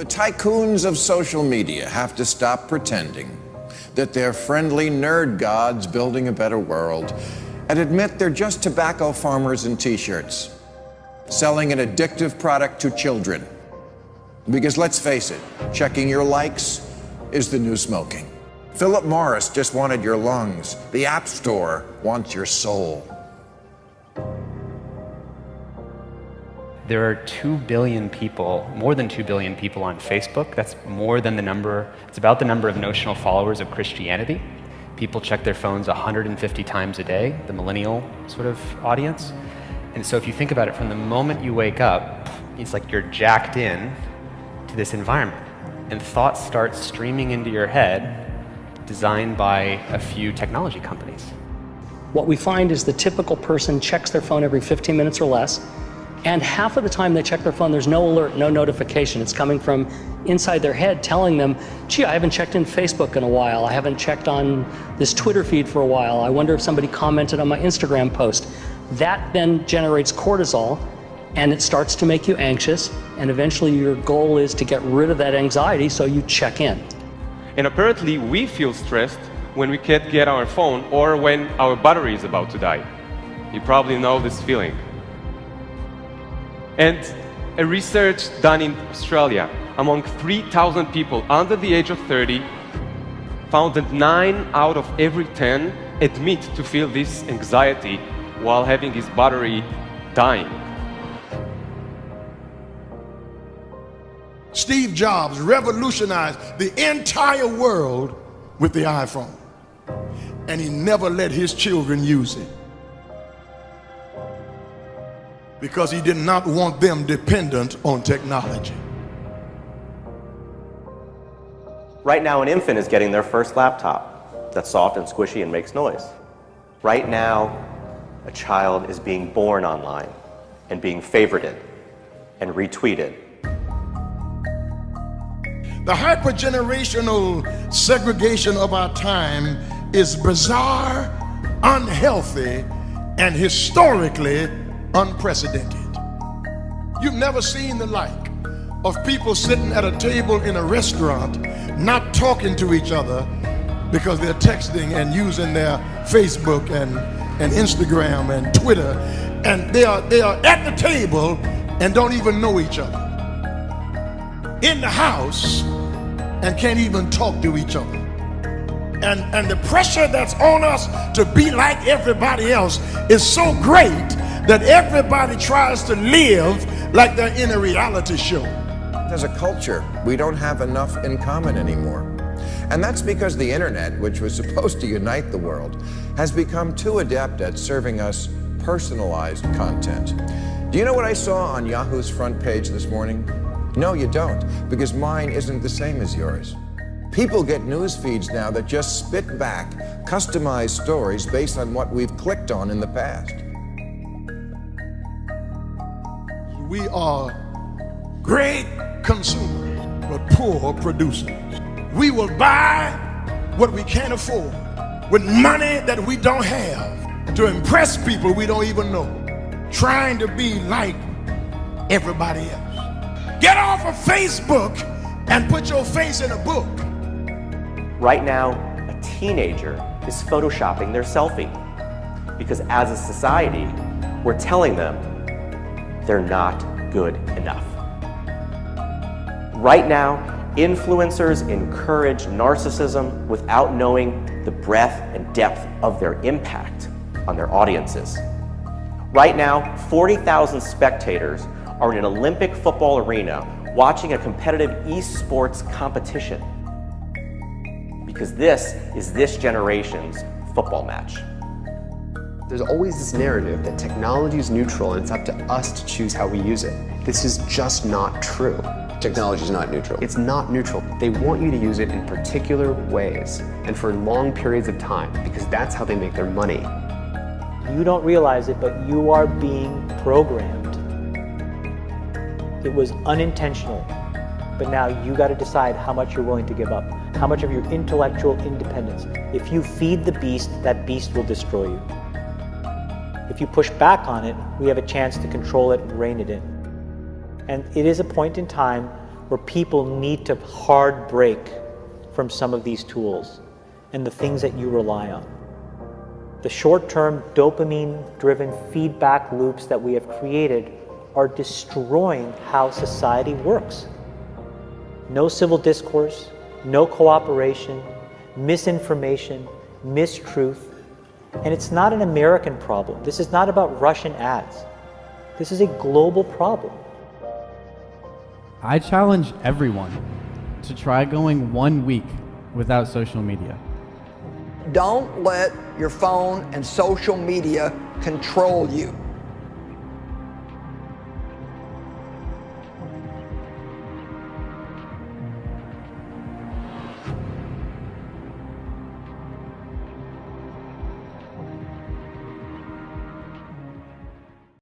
The tycoons of social media have to stop pretending that they're friendly nerd gods building a better world and admit they're just tobacco farmers in t-shirts, selling an addictive product to children. Because let's face it, checking your likes is the new smoking. Philip Morris just wanted your lungs. The App Store wants your soul. There are 2 billion people, more than 2 billion people on Facebook. That's more than the number, it's about the number of notional followers of Christianity. People check their phones 150 times a day, the millennial sort of audience. And so if you think about it, from the moment you wake up, it's like you're jacked in to this environment. And thoughts start streaming into your head, designed by a few technology companies. What we find is the typical person checks their phone every 15 minutes or less. And half of the time they check their phone, there's no alert, no notification. It's coming from inside their head telling them, gee, I haven't checked in Facebook in a while. I haven't checked on this Twitter feed for a while. I wonder if somebody commented on my Instagram post. That then generates cortisol, and it starts to make you anxious. And eventually your goal is to get rid of that anxiety, so you check in. And apparently we feel stressed when we can't get our phone or when our battery is about to die. You probably know this feeling. And a research done in Australia among 3,000 people under the age of 30 found that 9 out of every 10 admit to feel this anxiety while having his battery dying. Steve Jobs revolutionized the entire world with the iPhone, and he never let his children use it because he did not want them dependent on technology. Right now, an infant is getting their first laptop that's soft and squishy and makes noise. Right now, a child is being born online and being favorited and retweeted. The hypergenerational segregation of our time is bizarre, unhealthy, and historically unprecedented. You've never seen the like of people sitting at a table in a restaurant not talking to each other because they're texting and using their Facebook and Instagram and Twitter, and they are at the table and don't even know each other. In the house and can't even talk to each other. And the pressure that's on us to be like everybody else is so great that everybody tries to live like they're in a reality show. As a culture, we don't have enough in common anymore. And that's because the internet, which was supposed to unite the world, has become too adept at serving us personalized content. Do you know what I saw on Yahoo's front page this morning? No, you don't, because mine isn't the same as yours. People get news feeds now that just spit back customized stories based on what we've clicked on in the past. We are great consumers, but poor producers. We will buy what we can't afford with money that we don't have to impress people we don't even know, trying to be like everybody else. Get off of Facebook and put your face in a book. Right now, a teenager is photoshopping their selfie because as a society, we're telling them they're not good enough. Right now, influencers encourage narcissism without knowing the breadth and depth of their impact on their audiences. Right now, 40,000 spectators are in an Olympic football arena watching a competitive esports competition because this is this generation's football match. There's always this narrative that technology is neutral and it's up to us to choose how we use it. This is just not true. Technology is not neutral. It's not neutral. They want you to use it in particular ways and for long periods of time because that's how they make their money. You don't realize it, but you are being programmed. It was unintentional, but now you got to decide how much you're willing to give up, how much of your intellectual independence. If you feed the beast, that beast will destroy you. If you push back on it, we have a chance to control it and rein it in. And it is a point in time where people need to hard break from some of these tools and the things that you rely on. The short-term dopamine-driven feedback loops that we have created are destroying how society works. No civil discourse, no cooperation, misinformation, mistruth. And it's not an American problem. This is not about Russian ads. This is a global problem. I challenge everyone to try going 1 week without social media. Don't let your phone and social media control you.